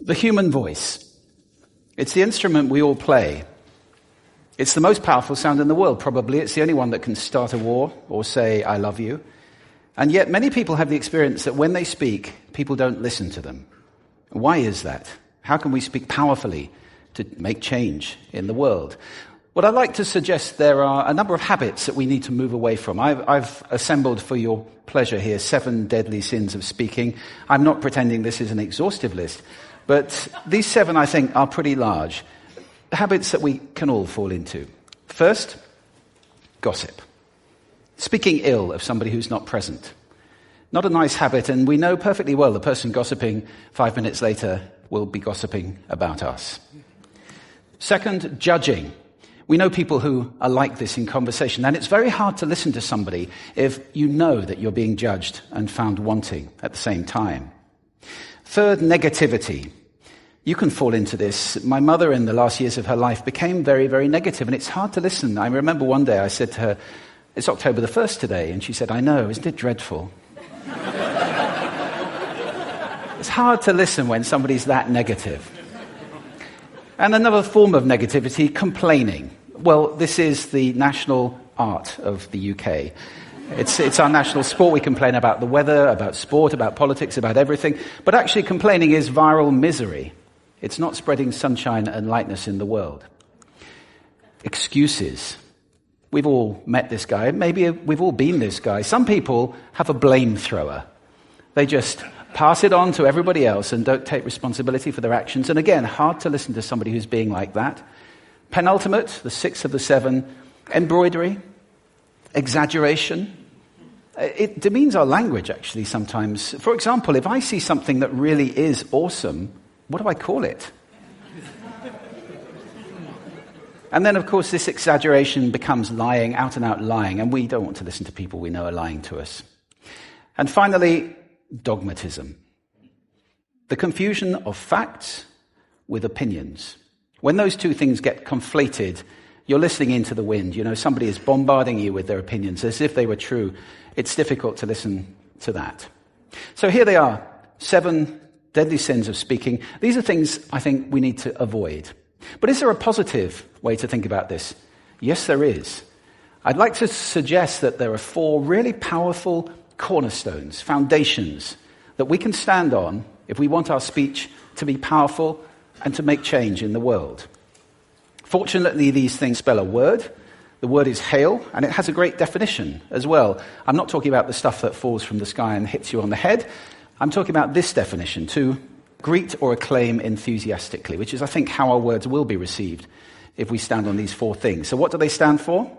The human voice. It's the instrument we all play. It's the most powerful sound in the world, probably. It's the only one that can start a war or say, I love you. And yet many people have the experience that when they speak, people don't listen to them. Why is that? How can we speak powerfully to make change in the world? What I'd like to suggest, there are a number of habits that we need to move away from. I've assembled for your pleasure here 7 deadly sins of speaking. I'm not pretending this is an exhaustive list, but these 7, I think, are pretty large. Habits that we can all fall into. First, gossip. Speaking ill of somebody who's not present. Not a nice habit, and we know perfectly well the person gossiping 5 minutes later will be gossiping about us. Second, judging. We know people who are like this in conversation, and it's very hard to listen to somebody if you know that you're being judged and found wanting at the same time. Third, negativity. You can fall into this. My mother, in the last years of her life, became very, very negative, and it's hard to listen. I remember one day I said to her, it's October the 1st today, and she said, I know, isn't it dreadful? It's hard to listen when somebody's that negative. And another form of negativity, complaining. Well, this is the national art of the UK. It's our national sport. We complain about the weather, about sport, about politics, about everything. But actually complaining is viral misery. It's not spreading sunshine and lightness in the world. Excuses. We've all met this guy. Maybe we've all been this guy. Some people have a blame thrower. They just pass it on to everybody else and don't take responsibility for their actions. And again, hard to listen to somebody who's being like that. Penultimate, the 6th of the 7, embroidery, exaggeration. It demeans our language, actually, sometimes. For example, if I see something that really is awesome, what do I call it? And then, of course, this exaggeration becomes lying, out and out lying, and we don't want to listen to people we know are lying to us. And finally, dogmatism. The confusion of facts with opinions. When those two things get conflated, you're listening into the wind. You know, somebody is bombarding you with their opinions as if they were true. It's difficult to listen to that. So here they are, 7 deadly sins of speaking. These are things I think we need to avoid. But is there a positive way to think about this? Yes, there is. I'd like to suggest that there are 4 really powerful cornerstones, foundations, that we can stand on if we want our speech to be powerful and to make change in the world. Fortunately, these things spell a word. The word is hail, and it has a great definition as well. I'm not talking about the stuff that falls from the sky and hits you on the head. I'm talking about this definition, to greet or acclaim enthusiastically, which is, I think, how our words will be received if we stand on these 4 things. So what do they stand for?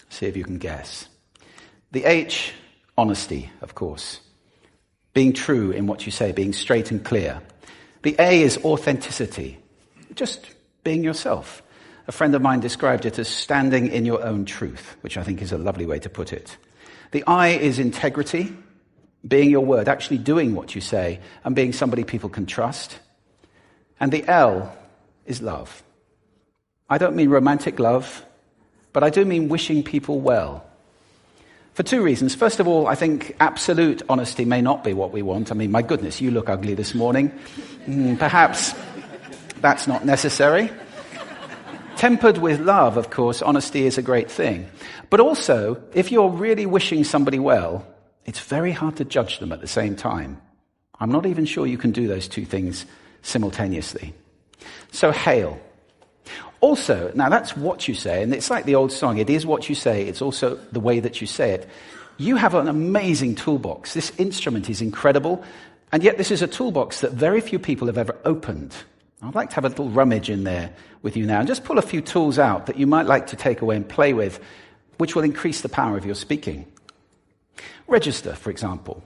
See if you can guess. The H, honesty, of course. Being true in what you say, being straight and clear. The A is authenticity, just being yourself. A friend of mine described it as standing in your own truth, which I think is a lovely way to put it. The I is integrity, being your word, actually doing what you say, and being somebody people can trust. And the L is love. I don't mean romantic love, but I do mean wishing people well. For 2 reasons. First of all, I think absolute honesty may not be what we want. I mean, my goodness, you look ugly this morning. Perhaps that's not necessary. Tempered with love, of course, honesty is a great thing. But also, if you're really wishing somebody well, it's very hard to judge them at the same time. I'm not even sure you can do those 2 things simultaneously. So, hail. Also, now that's what you say, and it's like the old song, it is what you say, it's also the way that you say it. You have an amazing toolbox. This instrument is incredible, and yet this is a toolbox that very few people have ever opened. I'd like to have a little rummage in there with you now, and just pull a few tools out that you might like to take away and play with, which will increase the power of your speaking. Register, for example.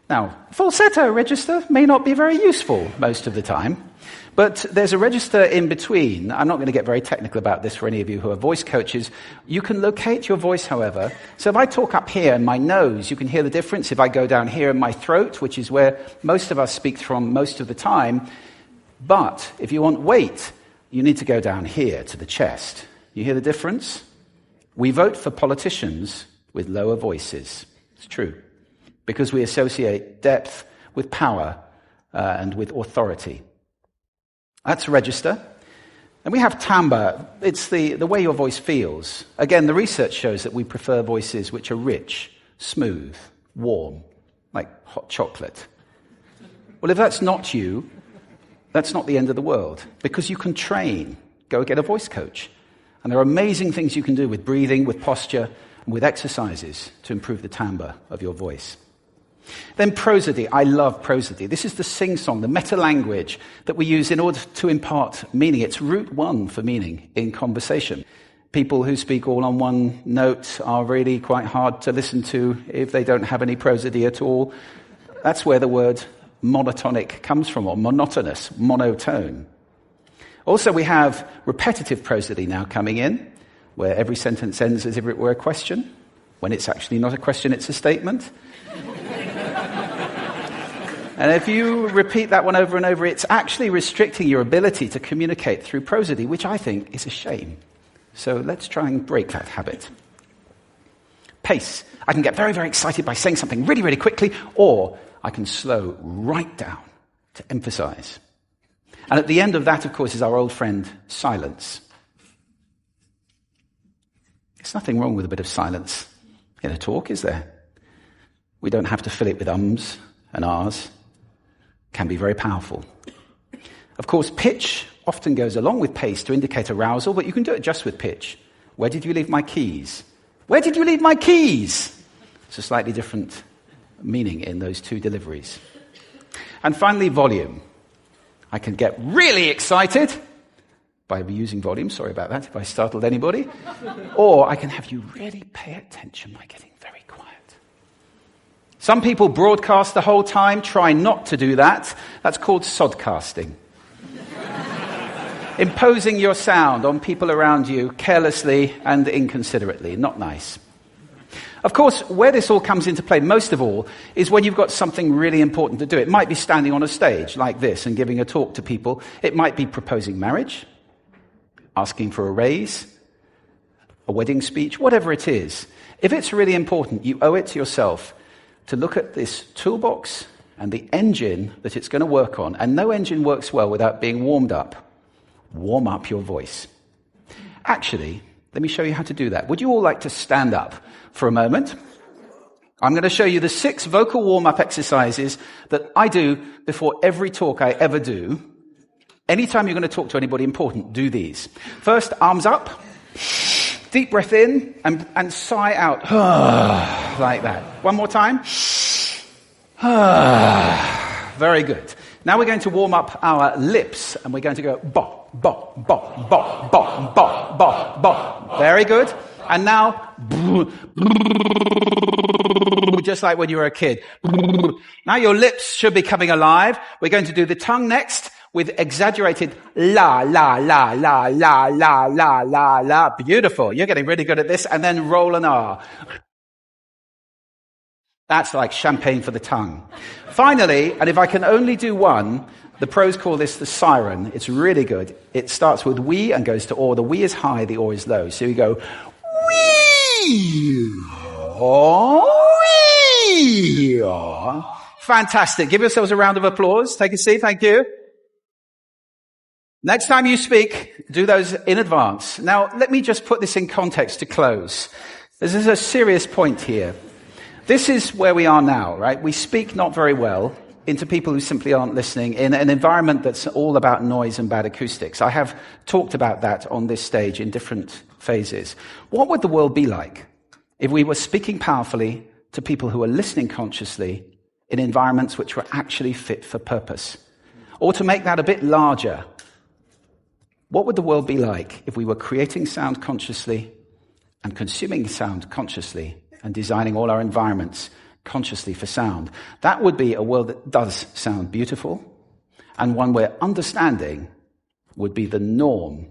Now, falsetto register may not be very useful most of the time, but there's a register in between. I'm not going to get very technical about this for any of you who are voice coaches. You can locate your voice, however. So if I talk up here in my nose, you can hear the difference. If I go down here in my throat, which is where most of us speak from most of the time. But if you want weight, you need to go down here to the chest. You hear the difference? We vote for politicians with lower voices. It's true. Because we associate depth with power and with authority. That's register. And we have timbre. It's the way your voice feels. Again, the research shows that we prefer voices which are rich, smooth, warm, like hot chocolate. Well, if that's not you, that's not the end of the world, because you can train. Go get a voice coach. And there are amazing things you can do with breathing, with posture, and with exercises to improve the timbre of your voice. Then prosody. I love prosody. This is the sing-song, the meta-language that we use in order to impart meaning. It's route one for meaning in conversation. People who speak all on one note are really quite hard to listen to if they don't have any prosody at all. That's where the word monotonic comes from, or monotonous, monotone. Also, we have repetitive prosody now coming in, where every sentence ends as if it were a question, when it's actually not a question, it's a statement. And if you repeat that one over and over, it's actually restricting your ability to communicate through prosody, which I think is a shame. So let's try and break that habit. Pace. I can get very, very excited by saying something really, really quickly, or I can slow right down to emphasize. And at the end of that, of course, is our old friend, silence. There's nothing wrong with a bit of silence in a talk, is there? We don't have to fill it with ums and ahs. Can be very powerful. Of course, pitch often goes along with pace to indicate arousal, but you can do it just with pitch. Where did you leave my keys? Where did you leave my keys? It's a slightly different meaning in those two deliveries. And finally, volume. I can get really excited by using volume. Sorry about that if I startled anybody. Or I can have you really pay attention by getting very quiet. Some people broadcast the whole time. Try not to do that. That's called sodcasting. Imposing your sound on people around you carelessly and inconsiderately. Not nice. Of course, where this all comes into play most of all is when you've got something really important to do. It might be standing on a stage like this and giving a talk to people. It might be proposing marriage, asking for a raise, a wedding speech, whatever it is. If it's really important, you owe it to yourself to look at this toolbox and the engine that it's going to work on. And no engine works well without being warmed up. Warm up your voice. Actually, let me show you how to do that. Would you all like to stand up for a moment? I'm going to show you the 6 vocal warm-up exercises that I do before every talk I ever do. Anytime you're going to talk to anybody important, do these. First, arms up. Deep breath in and sigh out. Like that. One more time. Very good. Now we're going to warm up our lips, and we're going to go bop, bop, bop, bop, bop, bop, bop, bop. Very good. And now, just like when you were a kid. Now your lips should be coming alive. We're going to do the tongue next with exaggerated la, la, la, la, la, la, la, la, la. Beautiful. You're getting really good at this. And then roll an R. That's like champagne for the tongue. Finally, and if I can only do one, the pros call this the siren. It's really good. It starts with we and goes to or. The we is high, the or is low. So you go wee, wee. Fantastic. Give yourselves a round of applause. Take a seat. Thank you. Next time you speak, do those in advance. Now, let me just put this in context to close. This is a serious point here. This is where we are now, right? We speak not very well into people who simply aren't listening in an environment that's all about noise and bad acoustics. I have talked about that on this stage in different phases. What would the world be like if we were speaking powerfully to people who are listening consciously in environments which were actually fit for purpose? Or to make that a bit larger, what would the world be like if we were creating sound consciously and consuming sound consciously and designing all our environments consciously for sound? That would be a world that does sound beautiful, and one where understanding would be the norm.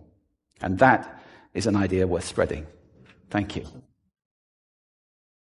And that is an idea worth spreading. Thank you.